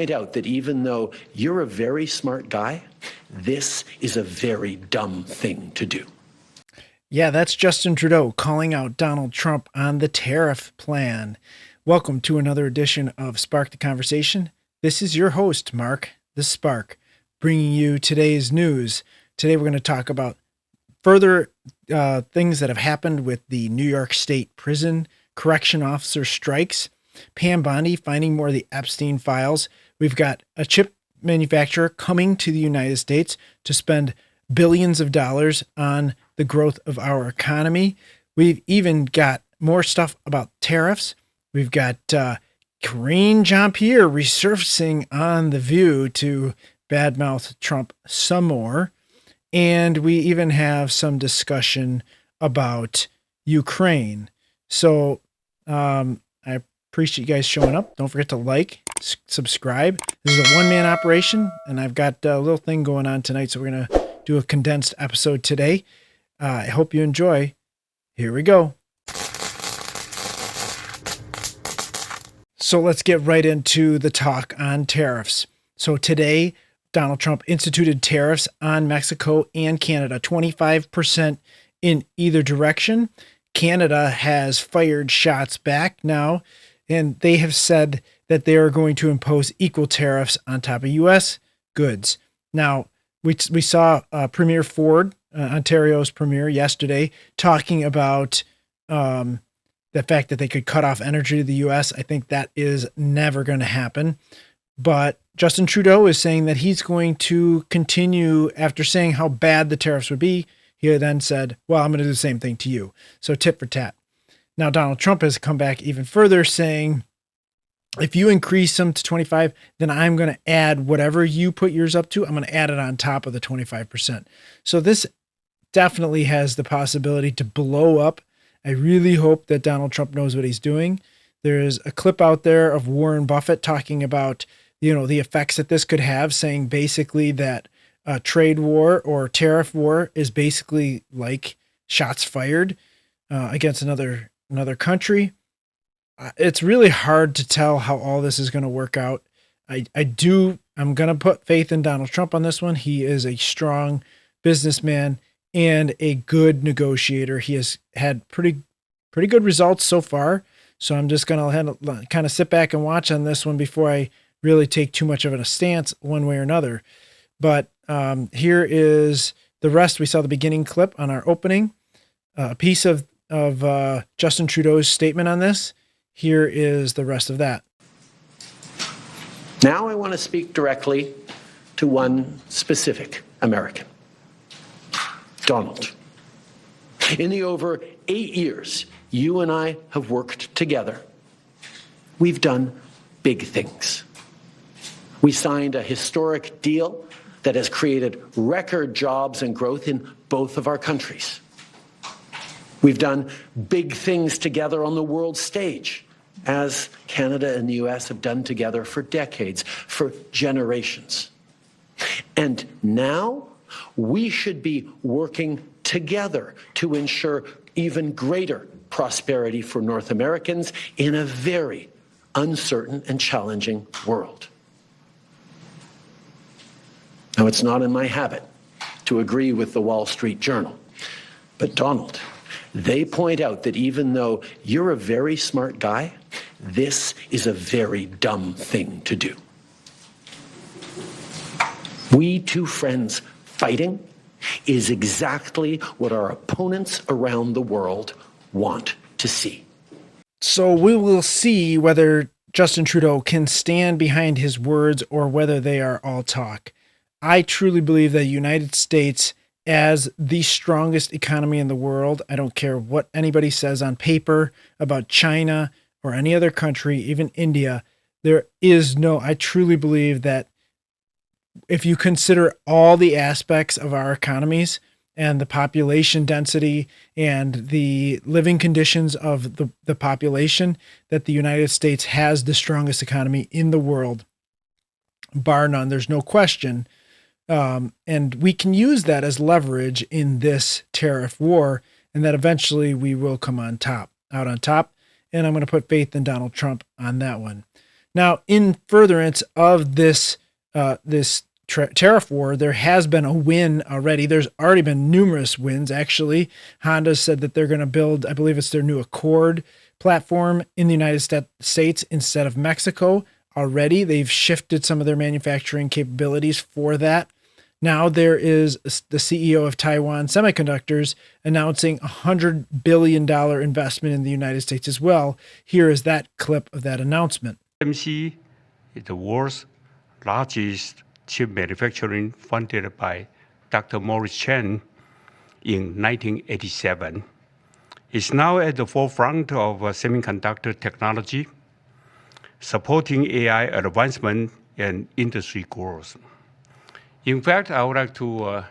Point out that even though you're a very smart guy, this is a very dumb thing to do. Yeah, that's Justin Trudeau calling out Donald Trump on the tariff plan. Welcome to another edition of Spark the Conversation. This is your host, Mark the Spark, bringing you today's news. Today we're going to talk about further things that have happened with the New York State prison correction officer strikes, Pam Bondi finding more of the Epstein files. We've got a chip manufacturer coming to the United States to spend billions of dollars on the growth of our economy. We've even got more stuff about tariffs. We've got Karine Jean-Pierre resurfacing on The View to badmouth Trump some more. And we even have some discussion about Ukraine. So I appreciate you guys showing up. Don't forget to like, subscribe. This is a one-man operation, and I've got a little thing going on tonight, so we're going to do a condensed episode today. I hope you enjoy. Here we go. So let's get right into the talk on tariffs. So today, Donald Trump instituted tariffs on Mexico and Canada, 25% in either direction. Canada has fired shots back now, and they have said that they are going to impose equal tariffs on top of U.S. goods. Now, we saw Premier Ford, Ontario's premier, yesterday talking about the fact that they could cut off energy to the U.S. I think that is never going to happen. But Justin Trudeau is saying that he's going to continue after saying how bad the tariffs would be. He then said, well, I'm going to do the same thing to you. So tit for tat. Now, Donald Trump has come back even further saying, if you increase them to 25, then I'm going to add whatever you put yours up to. I'm going to add it on top of the 25%. So this definitely has the possibility to blow up. I really hope that Donald Trump knows what he's doing. There is a clip out there of Warren Buffett talking about, the effects that this could have, saying basically that a trade war or tariff war is basically like shots fired against another country. It's really hard to tell how all this is going to work out. I'm going to put faith in Donald Trump on this one. He is a strong businessman and a good negotiator. He has had pretty good results so far. So I'm just going to kind of sit back and watch on this one before I really take too much of a stance one way or another. But here is the rest. We saw the beginning clip on our opening, a piece of Justin Trudeau's statement on this. Here is the rest of that. Now I want to speak directly to one specific American, Donald. In the over 8 years you and I have worked together, we've done big things. We signed a historic deal that has created record jobs and growth in both of our countries. We've done big things together on the world stage, as Canada and the U.S. have done together for decades, for generations. And now we should be working together to ensure even greater prosperity for North Americans in a very uncertain and challenging world. Now, it's not in my habit to agree with the Wall Street Journal, but Donald, they point out that even though you're a very smart guy, this is a very dumb thing to do. We two friends fighting is exactly what our opponents around the world want to see. So we will see whether Justin Trudeau can stand behind his words or whether they are all talk. I truly believe that the United States, as the strongest economy in the world, I don't care what anybody says on paper about China or any other country, even India, I truly believe that if you consider all the aspects of our economies and the population density and the living conditions of the population, that the United States has the strongest economy in the world, bar none. There's no question. And we can use that as leverage in this tariff war, and that eventually we will come out on top. And I'm going to put faith in Donald Trump on that one. Now, in furtherance of this tariff war, there has been a win already. There's already been numerous wins, actually. Honda said that they're going to build, I believe it's their new Accord platform in the United States instead of Mexico already. They've shifted some of their manufacturing capabilities for that. Now there is the CEO of Taiwan Semiconductors announcing $100 billion investment in the United States as well. Here is that clip of that announcement. TSMC is the world's largest chip manufacturing, founded by Dr. Morris Chang in 1987. It's now at the forefront of semiconductor technology, supporting AI advancement and industry growth. In fact, I would like to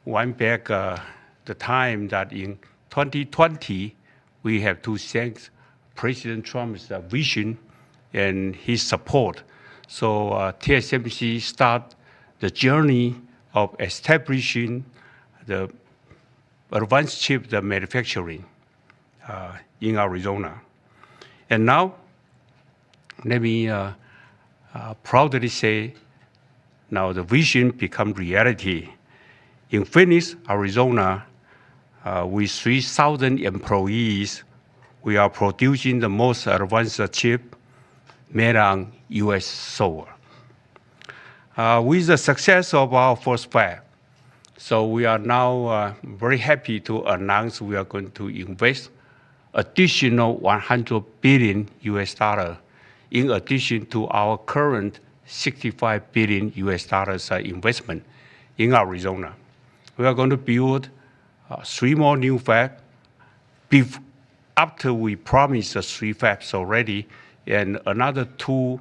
wind back the time that in 2020, we have to thank President Trump's vision and his support. So TSMC start the journey of establishing the advanced chip manufacturing in Arizona. And now, let me proudly say, now the vision become reality. In Phoenix, Arizona, with 3,000 employees, we are producing the most advanced chip made on U.S. soil. With the success of our first fab, so we are now very happy to announce we are going to invest additional $100 billion in addition to our current $65 billion investment in Arizona. We are going to build 3 more new fabs after we promised 3 fabs already, and another 2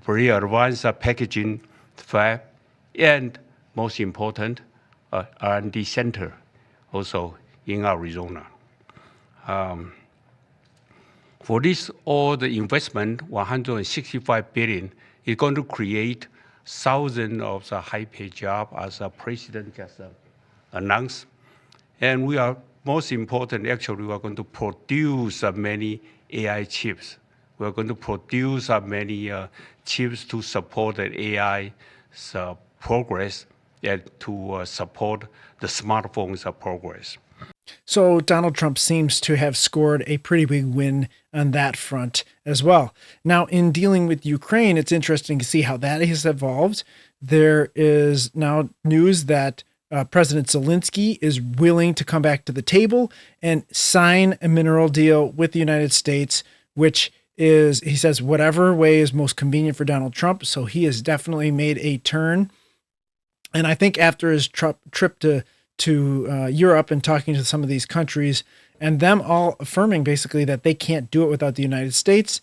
very advanced packaging fab, and most important, R&D center also in Arizona. For this, all the investment, $165 billion, is going to create thousands of high-paid jobs, as the president just announced. And we are, most important, actually, we are going to produce many AI chips. We are going to produce many chips to support the AI progress and to support the smartphones progress. So Donald Trump seems to have scored a pretty big win on that front as well. Now, in dealing with Ukraine, it's interesting to see how that has evolved. There is now news that President Zelensky is willing to come back to the table and sign a mineral deal with the United States, which is, he says, whatever way is most convenient for Donald Trump. So he has definitely made a turn. And I think after his trip to Europe and talking to some of these countries, and them all affirming basically that they can't do it without the United States,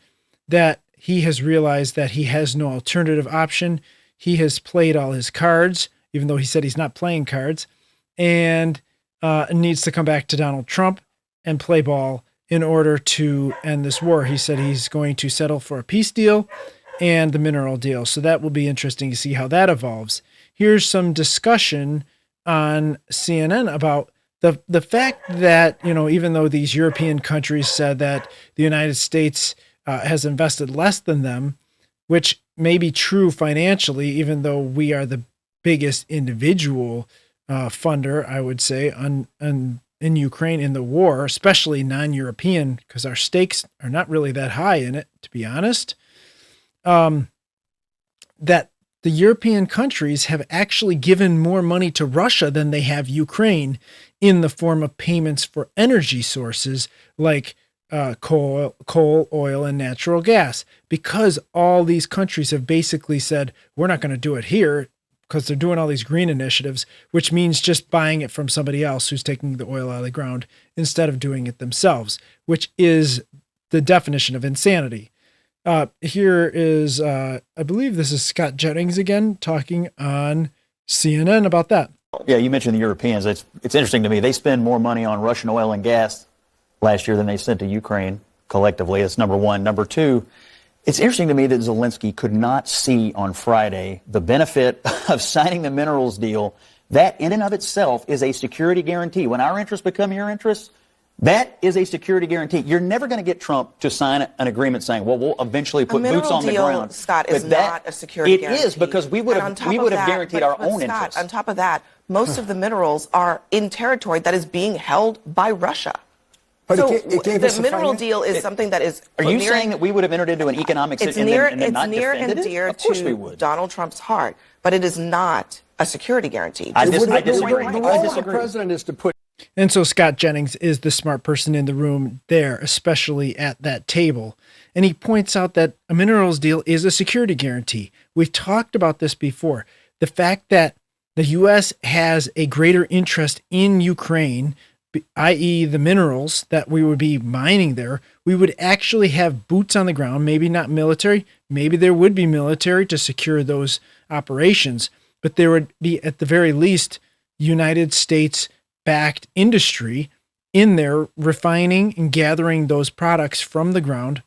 that he has realized that he has no alternative option. He has played all his cards, even though he said he's not playing cards, and needs to come back to Donald Trump and play ball in order to end this war. He said he's going to settle for a peace deal and the mineral deal. So that will be interesting to see how that evolves. Here's some discussion on CNN about the fact that, you know, even though these European countries said that the United States has invested less than them, which may be true financially, even though we are the biggest individual funder, I would say, in Ukraine in the war, especially non-European, because our stakes are not really that high in it, to be honest, that the European countries have actually given more money to Russia than they have Ukraine in the form of payments for energy sources like coal, oil, and natural gas, because all these countries have basically said, we're not going to do it here because they're doing all these green initiatives, which means just buying it from somebody else who's taking the oil out of the ground instead of doing it themselves, which is the definition of insanity. Here is, I believe this is Scott Jennings again, talking on CNN about that. Yeah, you mentioned the Europeans. It's interesting to me. They spend more money on Russian oil and gas last year than they sent to Ukraine collectively. That's number one. Number two, it's interesting to me that Zelensky could not see on Friday the benefit of signing the minerals deal. That in and of itself is a security guarantee. When our interests become your interests, That is a security guarantee. You're never going to get Trump to sign an agreement saying, well, we'll eventually put boots on the ground. Scott, is not a security guarantee. It is, because we would have guaranteed our own interests. On top of that, most of the minerals are in territory that is being held by Russia. But so the mineral deal is something that is. Are you saying that we would have entered into an economic situation and not defended it? It's near and dear to Donald Trump's heart, but it is not a security guarantee. I disagree. The role of the president is to put. And so Scott Jennings is the smart person in the room there, especially at that table. And he points out that a minerals deal is a security guarantee. We've talked about this before. The fact that the U.S. has a greater interest in Ukraine, i.e. the minerals that we would be mining there, we would actually have boots on the ground, maybe not military, maybe there would be military to secure those operations, but there would be at the very least United States backed industry in there refining and gathering those products from the ground.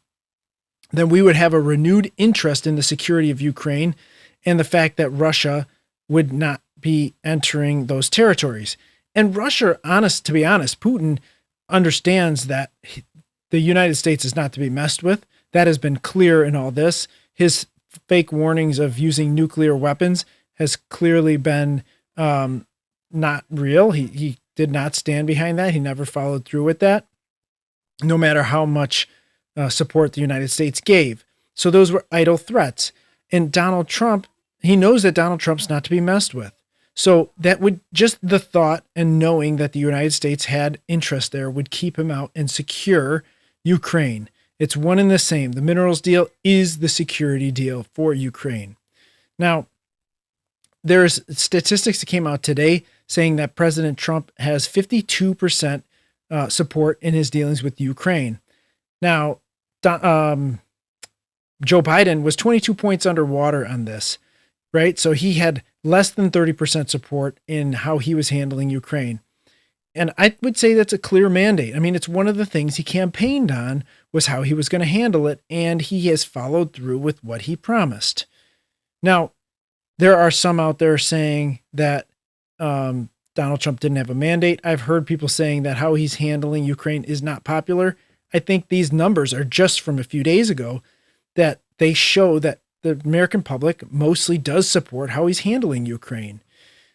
Then we would have a renewed interest in the security of Ukraine and the fact that Russia would not be entering those territories. And Russia, to be honest, Putin understands that the United States is not to be messed with. That has been clear in all this. His fake warnings of using nuclear weapons has clearly been not real. He did not stand behind that. He never followed through with that, no matter how much support the United States gave. So those were idle threats. And Donald Trump, he knows that Donald Trump's not to be messed with. So that would just the thought and knowing that the United States had interest there would keep him out and secure Ukraine. It's one and the same. The minerals deal is the security deal for Ukraine. Now, there's statistics that came out today saying that President Trump has 52% support in his dealings with Ukraine. Now, Joe Biden was 22 points underwater on this, right? So he had less than 30% support in how he was handling Ukraine. And I would say that's a clear mandate. I mean, it's one of the things he campaigned on was how he was going to handle it, and he has followed through with what he promised. Now, there are some out there saying that Donald Trump didn't have a mandate. I've heard people saying that how he's handling Ukraine is not popular. I think these numbers are just from a few days ago that they show that the American public mostly does support how he's handling Ukraine.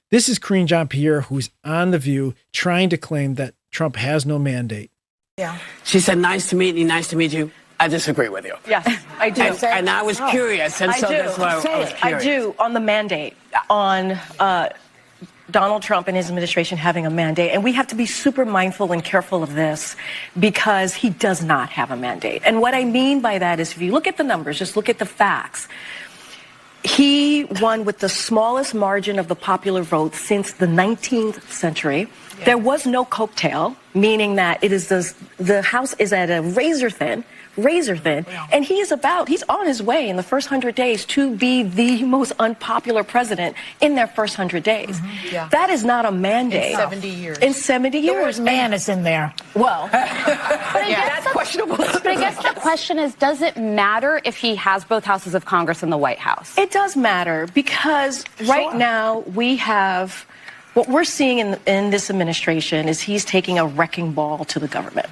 This is Karine Jean-Pierre, who's on The View, trying to claim that Trump has no mandate. Yeah. She said, nice to meet you, nice to meet you. I disagree with you. Yes, I do. And I was curious, and so that's why I was curious. I do, on the mandate, on Donald Trump and his administration having a mandate. And we have to be super mindful and careful of this because he does not have a mandate. And what I mean by that is if you look at the numbers, just look at the facts. He won with the smallest margin of the popular vote since the 19th century. Yeah. There was no coattail, meaning that it is the House is at a razor thin, and he's on his way in the first 100 days to be the most unpopular president in their first 100 days. Mm-hmm. Yeah. That is not a mandate. In 70 years. In 70 years. The word man is in there. Well, that's questionable. But I guess the question is, does it matter if he has both houses of Congress and the White House? It does matter because right now we have, what we're seeing in this administration is he's taking a wrecking ball to the government.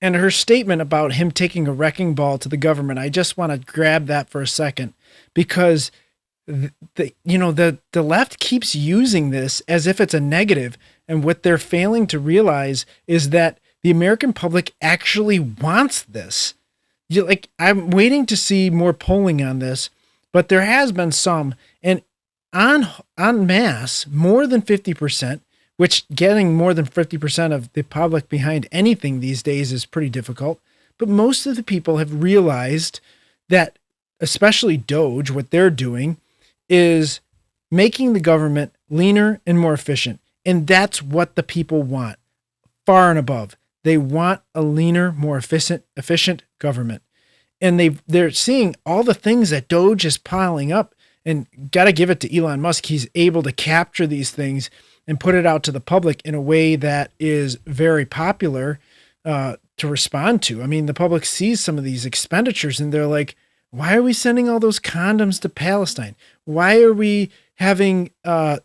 And her statement about him taking a wrecking ball to the government, I just want to grab that for a second because the left keeps using this as if it's a negative. And what they're failing to realize is that the American public actually wants this. I'm waiting to see more polling on this, but there has been some, and en masse, more than 50%, which getting more than 50% of the public behind anything these days is pretty difficult. But most of the people have realized that, especially Doge, what they're doing is making the government leaner and more efficient. And that's what the people want, far and above. They want a leaner, more efficient government. And they're seeing all the things that Doge is piling up, and got to give it to Elon Musk. He's able to capture these things and put it out to the public in a way that is very popular to respond to. I mean, the public sees some of these expenditures and they're like, why are we sending all those condoms to Palestine? Why are we having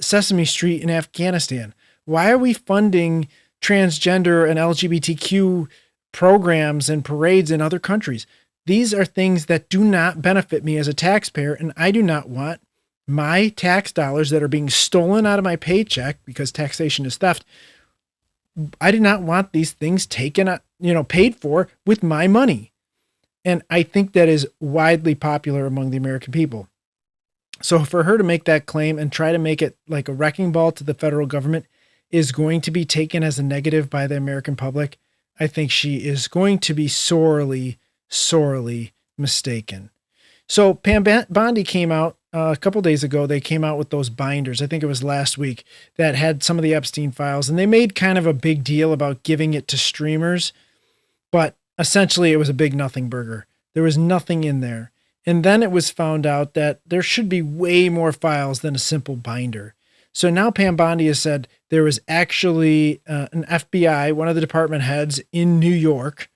Sesame Street in Afghanistan? Why are we funding transgender and LGBTQ programs and parades in other countries. These are things that do not benefit me as a taxpayer, and I do not want my tax dollars that are being stolen out of my paycheck, because taxation is theft. I do not want these things taken, paid for with my money. And I think that is widely popular among the American people. So for her to make that claim and try to make it like a wrecking ball to the federal government is going to be taken as a negative by the American public. I think she is going to be sorely, sorely mistaken. So Pam Bondi came out a couple days ago. They came out with those binders. I think it was last week, that had some of the Epstein files, and they made kind of a big deal about giving it to streamers, but essentially it was a big nothing burger. There was nothing in there. And then it was found out that there should be way more files than a simple binder. So now Pam Bondi has said there was actually an FBI, one of the department heads in New York,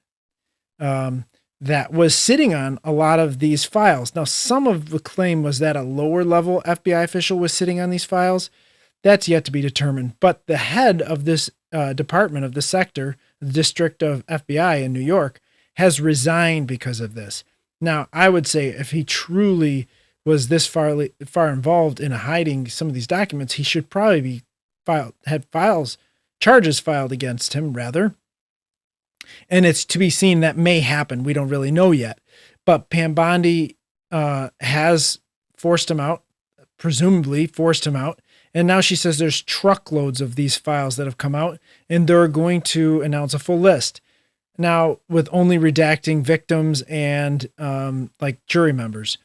that was sitting on a lot of these files. Now, some of the claim was that a lower level FBI official was sitting on these files. That's yet to be determined. But the head of this department of the sector, the district of FBI in New York, has resigned because of this. Now, I would say if he truly was this far involved in hiding some of these documents, he should probably be charges filed against him, rather. And it's to be seen. That may happen. We don't really know yet. But Pam Bondi has forced him out, presumably forced him out. And now she says there's truckloads of these files that have come out, and they're going to announce a full list. Now, with only redacting victims and like jury members'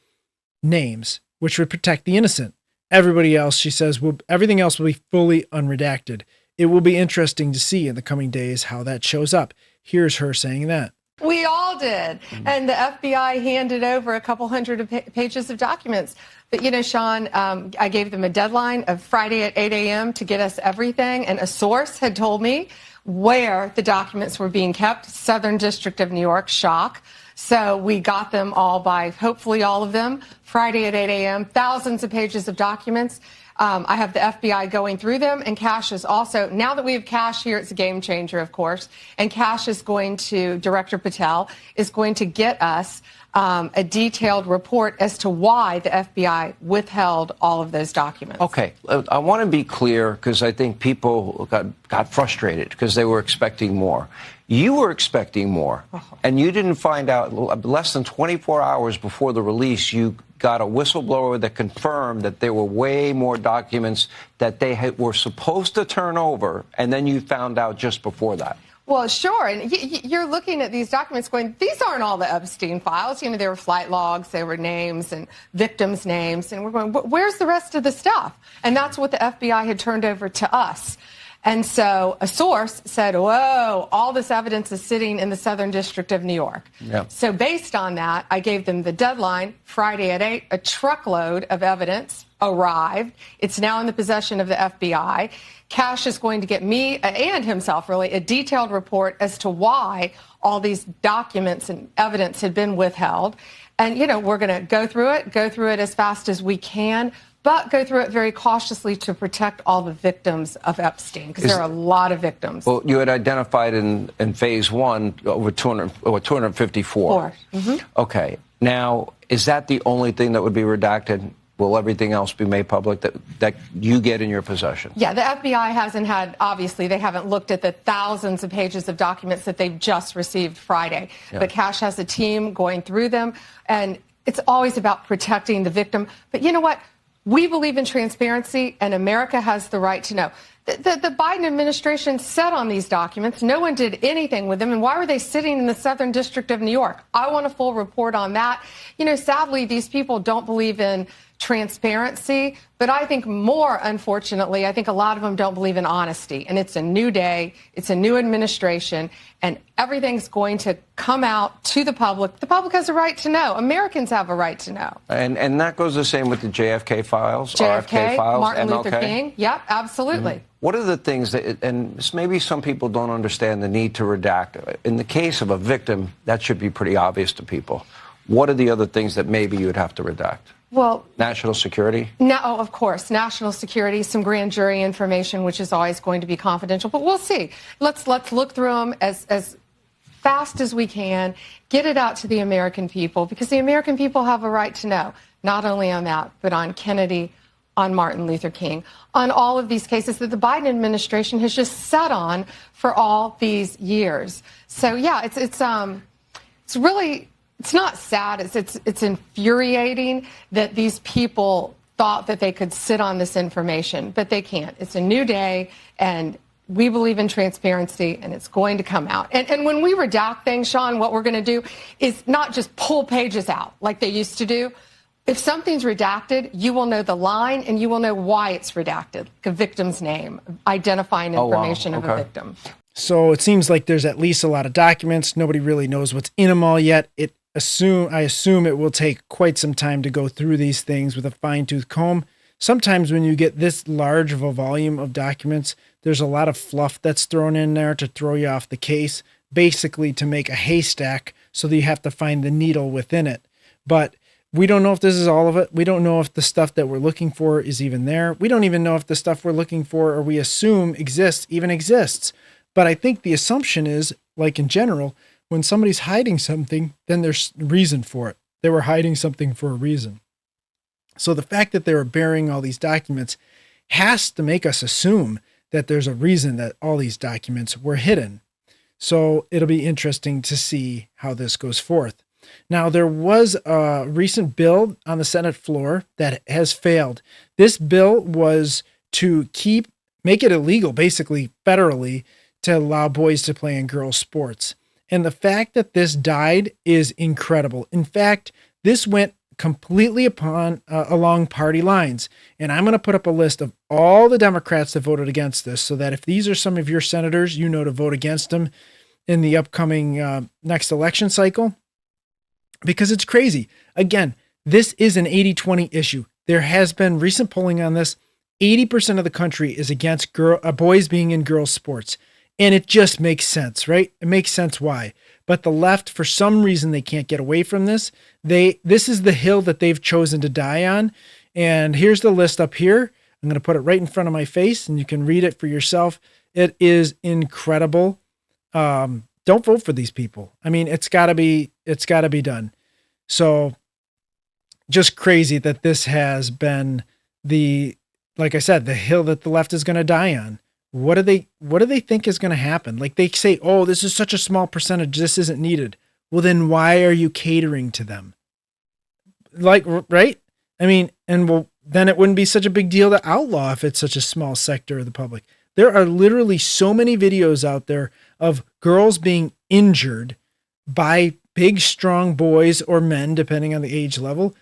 names, which would protect the innocent. Everybody else, she says, everything else will be fully unredacted. It will be interesting to see in the coming days how that shows up. Here's her saying that. We all did. And the FBI handed over a couple hundred pages of documents. But, Sean, I gave them a deadline of Friday at 8 a.m. to get us everything. And a source had told me where the documents were being kept, Southern District of New York, shock. So we got them all by, hopefully all of them, Friday at 8 a.m., thousands of pages of documents. I have the FBI going through them, and Cash is also, now that we have Cash here, it's a game changer, of course, and Cash is going to, Director Patel, is going to get us a detailed report as to why the FBI withheld all of those documents. Okay, I want to be clear, because I think people got frustrated because they were expecting more. You were expecting more, and you didn't find out less than 24 hours before the release. You got a whistleblower that confirmed that there were way more documents that they were supposed to turn over, and then you found out just before that. Well, sure. And you're looking at these documents going, these aren't all the Epstein files. There were flight logs, there were names and victims' names. And we're going, where's the rest of the stuff? And that's what the FBI had turned over to us. And so a source said, whoa, all this evidence is sitting in the Southern District of New York. Yep. So based on that, I gave them the deadline, Friday at 8, a truckload of evidence arrived. It's now in the possession of the FBI. Cash is going to get me and himself, really, a detailed report as to why all these documents and evidence had been withheld. And, we're going to go through it as fast as we can, but go through it very cautiously to protect all the victims of Epstein, because there are a lot of victims. Well, you had identified in phase one over 254. Mm-hmm. Okay. Now, is that the only thing that would be redacted? Will everything else be made public that you get in your possession? Yeah, the FBI hasn't had, obviously, they haven't looked at the thousands of pages of documents that they've just received Friday. Yeah. But Cash has a team going through them, and it's always about protecting the victim. But you know what? We believe in transparency, and America has the right to know. The Biden administration sat on these documents. No one did anything with them. And why were they sitting in the Southern District of New York? I want a full report on that. Sadly, these people don't believe in transparency, but I think more, unfortunately, I think a lot of them don't believe in honesty. And it's a new day. It's a new administration, and everything's going to come out to the public. The public has a right to know. Americans have a right to know. And that goes the same with the JFK files, JFK, RFK files, Martin MLK. Luther King. Yep, absolutely. Mm-hmm. What are the things that, and maybe some people don't understand the need to redact. In the case of a victim, that should be pretty obvious to people. What are the other things that maybe you would have to redact? Well, National security? no, of course, national security, some grand jury information, which is always going to be confidential. But we'll see. Let's look through them as fast as we can, get it out to the American people, because the American people have a right to know, not only on that, but on Kennedy, on Martin Luther King, on all of these cases that the Biden administration has just sat on for all these years. So yeah, it's really, it's not sad. It's infuriating that these people thought that they could sit on this information, but they can't. It's a new day, and we believe in transparency, and it's going to come out. And when we redact things, Sean, what we're going to do is not just pull pages out like they used to do. If something's redacted, you will know the line, and you will know why it's redacted, like a victim's name, identifying information of a victim. So it seems like there's at least a lot of documents. Nobody really knows what's in them all yet. I assume it will take quite some time to go through these things with a fine-tooth comb. Sometimes when you get this large of a volume of documents, there's a lot of fluff that's thrown in there to throw you off the case, basically to make a haystack so that you have to find the needle within it. But we don't know if this is all of it. We don't know if the stuff that we're looking for is even there. We don't even know if the stuff we're looking for, or we assume exists, even exists. But I think the assumption is, like in general, when somebody's hiding something, then there's reason for it. They were hiding something for a reason. So the fact that they were burying all these documents has to make us assume that there's a reason that all these documents were hidden. So it'll be interesting to see how this goes forth. Now, there was a recent bill on the Senate floor that has failed. This bill was to make it illegal, basically federally, to allow boys to play in girls' sports. And the fact that this died is incredible. In fact, this went completely along party lines. And I'm going to put up a list of all the Democrats that voted against this, so that if these are some of your senators, you know to vote against them in the upcoming next election cycle, because it's crazy. Again, this is an 80-20 issue. There has been recent polling on this. 80% of the country is against boys being in girls' sports. And it just makes sense, right? It makes sense why. But the left, for some reason, they can't get away from this. This is the hill that they've chosen to die on. And here's the list up here. I'm going to put it right in front of my face, and you can read it for yourself. It is incredible. Don't vote for these people. I mean, it's got to be done. So just crazy that this has been like I said, the hill that the left is going to die on. What do they think is going to happen? Like, they say, oh, this is such a small percentage, this isn't needed. Well, then why are you catering to them? Like, right? I mean, then it wouldn't be such a big deal to outlaw if it's such a small sector of the public. There are literally so many videos out there of girls being injured by big, strong boys or men, depending on the age level,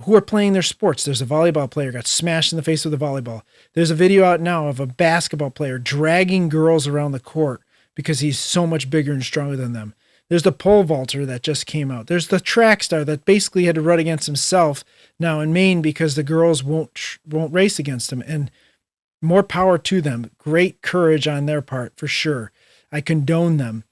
who are playing their sports. There's a volleyball player got smashed in the face with a volleyball. There's a video out now of a basketball player dragging girls around the court because he's so much bigger and stronger than them. There's the pole vaulter that just came out. There's the track star that basically had to run against himself now in Maine because the girls won't race against him. And more power to them. Great courage on their part, for sure. I condone them,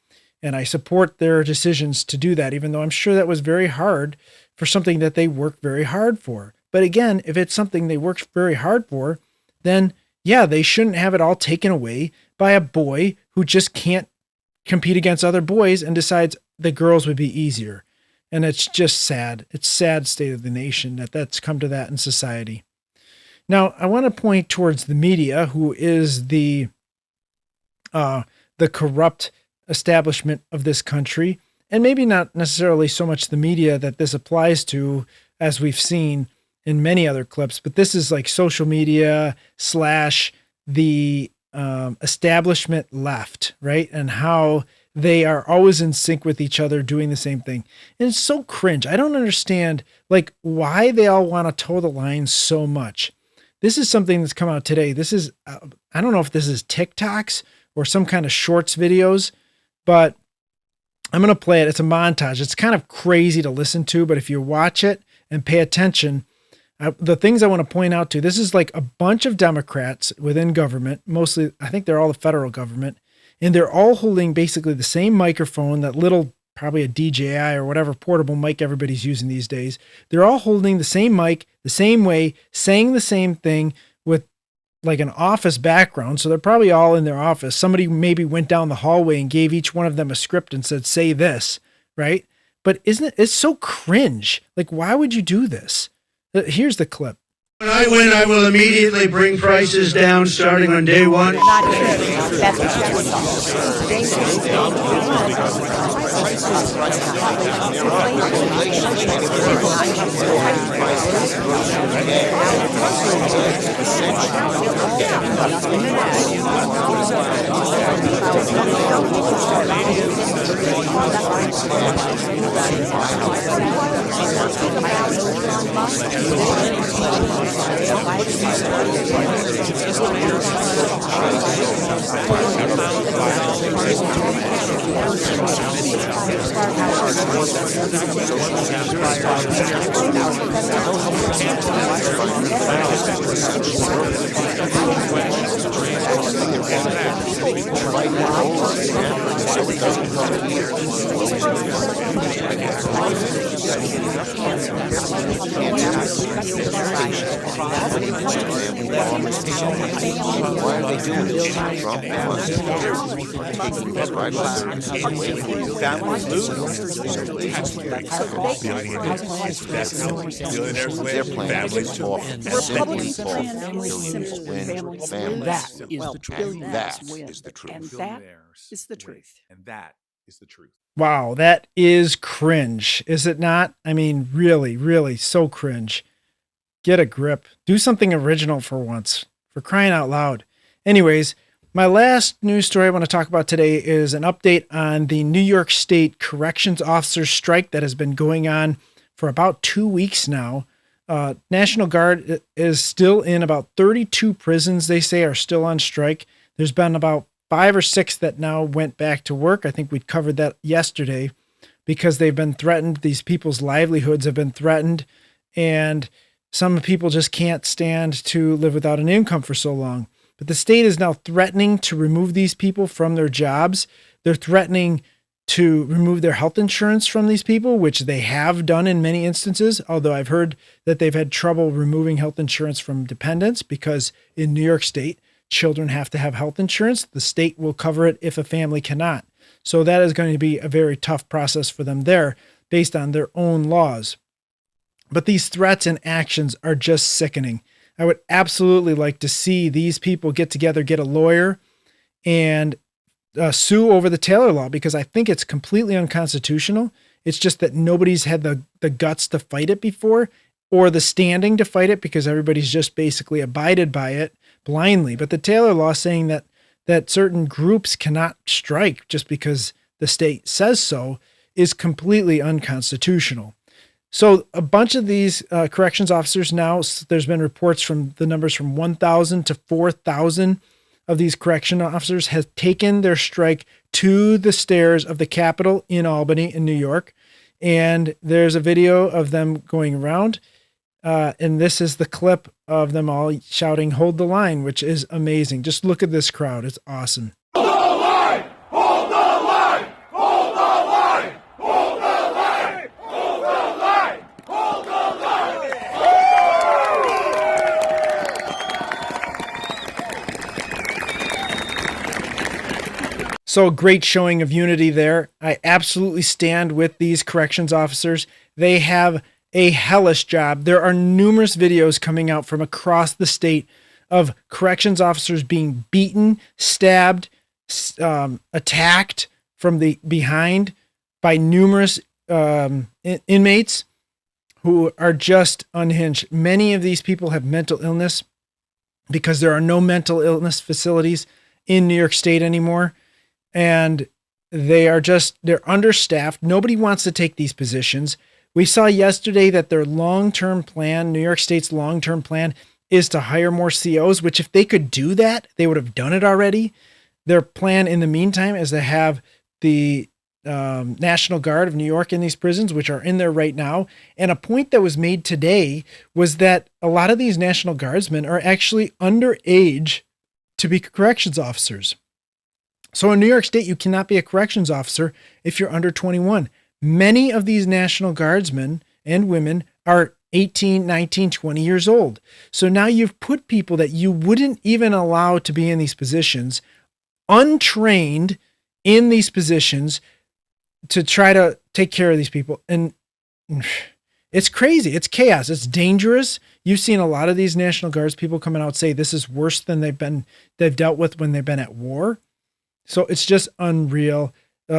and I support their decisions to do that, even though I'm sure that was very hard for something that they worked very hard for. But again, if it's something they worked very hard for, then yeah, they shouldn't have it all taken away by a boy who just can't compete against other boys and decides the girls would be easier. And it's just sad. It's sad state of the nation that that's come to that in society. Now, I want to point towards the media, who is the corrupt establishment of this country. And maybe not necessarily so much the media that this applies to, as we've seen in many other clips, but this is like social media / the establishment left, right? And how they are always in sync with each other doing the same thing. And it's so cringe. I don't understand like why they all want to toe the line so much. This is something that's come out today. This is, I don't know if this is TikToks or some kind of shorts videos, but I'm going to play it. It's a montage. It's kind of crazy to listen to, but if you watch it and pay attention, the things I want to point out to, this is like a bunch of Democrats within government, mostly, I think they're all the federal government, and they're all holding basically the same microphone, that little probably a DJI or whatever portable mic everybody's using these days. They're all holding the same mic, the same way, saying the same thing with like an office background. So they're probably all in their office. Somebody maybe went down the hallway and gave each one of them a script and said, say this, right? But it's so cringe. Like, why would you do this? Here's the clip. When I win, I will immediately bring prices down starting on day one. Why are they doing this? Trump They're playing families off. That is the truth. That is the truth. And that is the truth. And that is the truth. Wow, that is cringe, is it not? I mean, really, really so cringe. Get a grip. Do something original for once, for crying out loud. Anyways, my last news story I want to talk about today is an update on the New York State corrections officers strike that has been going on for about 2 weeks now. National Guard is still in about 32 prisons, they say, are still on strike. There's been about 5 or 6 that now went back to work. I think we covered that yesterday because they've been threatened. These people's livelihoods have been threatened, and some people just can't stand to live without an income for so long. But the state is now threatening to remove these people from their jobs. They're threatening to remove their health insurance from these people, which they have done in many instances, although I've heard that they've had trouble removing health insurance from dependents because in New York State, children have to have health insurance. The state will cover it if a family cannot. So that is going to be a very tough process for them there based on their own laws. But these threats and actions are just sickening. I would absolutely like to see these people get together, get a lawyer, and sue over the Taylor law because I think it's completely unconstitutional. It's just that nobody's had the guts to fight it before or the standing to fight it because everybody's just basically abided by it blindly. But the Taylor law saying that certain groups cannot strike just because the state says so is completely unconstitutional. So a bunch of these corrections officers now, there's been reports from the numbers from 1,000 to 4,000 of these correction officers has taken their strike to the stairs of the Capitol in Albany in New York. And there's a video of them going around. And this is the clip of them all shouting, "Hold the line," which is amazing. Just look at this crowd. It's awesome. Hold the line! Hold the line! Hold the line! Hold the line! Hold the line! Hold the line! So great showing of unity there. I absolutely stand with these corrections officers. They have a hellish job. There are numerous videos coming out from across the state of corrections officers being beaten, stabbed, attacked from the behind by numerous inmates who are just unhinged. Many of these people have mental illness because there are no mental illness facilities in New York State anymore. And they're understaffed. Nobody wants to take these positions. We saw yesterday that their long-term plan, New York State's long-term plan, is to hire more COs, which if they could do that, they would have done it already. Their plan in the meantime is to have the National Guard of New York in these prisons, which are in there right now. And a point that was made today was that a lot of these National Guardsmen are actually underage to be corrections officers. So in New York State, you cannot be a corrections officer if you're under 21. Many of these National Guardsmen and women are 18, 19, 20 years old. So now you've put people that you wouldn't even allow to be in these positions, untrained in these positions, to try to take care of these people. And it's crazy. It's chaos. It's dangerous. You've seen a lot of these National Guards people coming out say this is worse than they've dealt with when they've been at war. So it's just unreal.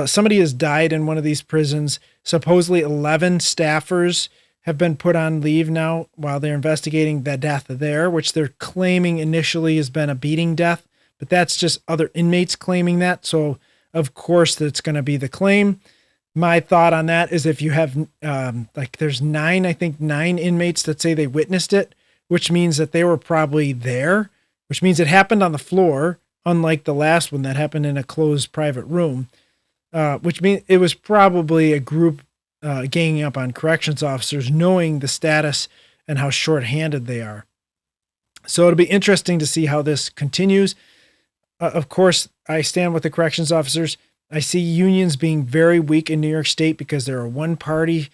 Somebody has died in one of these prisons. Supposedly 11 staffers have been put on leave now while they're investigating the death there, which they're claiming initially has been a beating death, but that's just other inmates claiming that. So of course that's going to be the claim. My thought on that is if you have there's 9 inmates that say they witnessed it, which means that they were probably there, which means it happened on the floor, unlike the last one that happened in a closed private room, which means it was probably a group ganging up on corrections officers, knowing the status and how shorthanded they are. So it'll be interesting to see how this continues. Of course, I stand with the corrections officers. I see unions being very weak in New York State because they're a one-party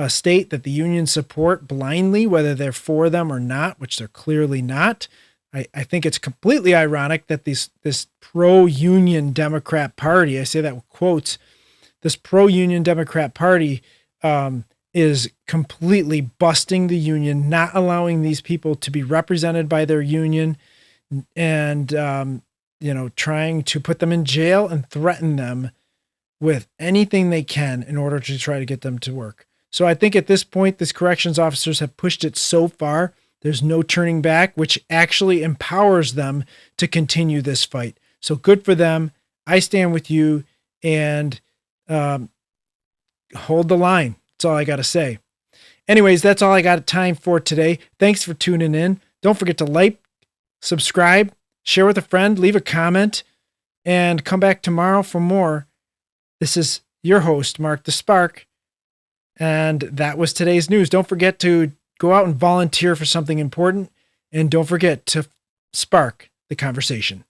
state that the unions support blindly, whether they're for them or not, which they're clearly not. I think it's completely ironic that this pro-union Democrat Party, I say that with quotes, this pro-union Democrat Party is completely busting the union, not allowing these people to be represented by their union, and trying to put them in jail and threaten them with anything they can in order to try to get them to work. So I think at this point, these corrections officers have pushed it so far, there's no turning back, which actually empowers them to continue this fight. So good for them. I stand with you, and hold the line. That's all I got to say. Anyways, that's all I got time for today. Thanks for tuning in. Don't forget to like, subscribe, share with a friend, leave a comment, and come back tomorrow for more. This is your host, Mark the Spark, and that was today's news. Don't forget to go out and volunteer for something important, and don't forget to spark the conversation.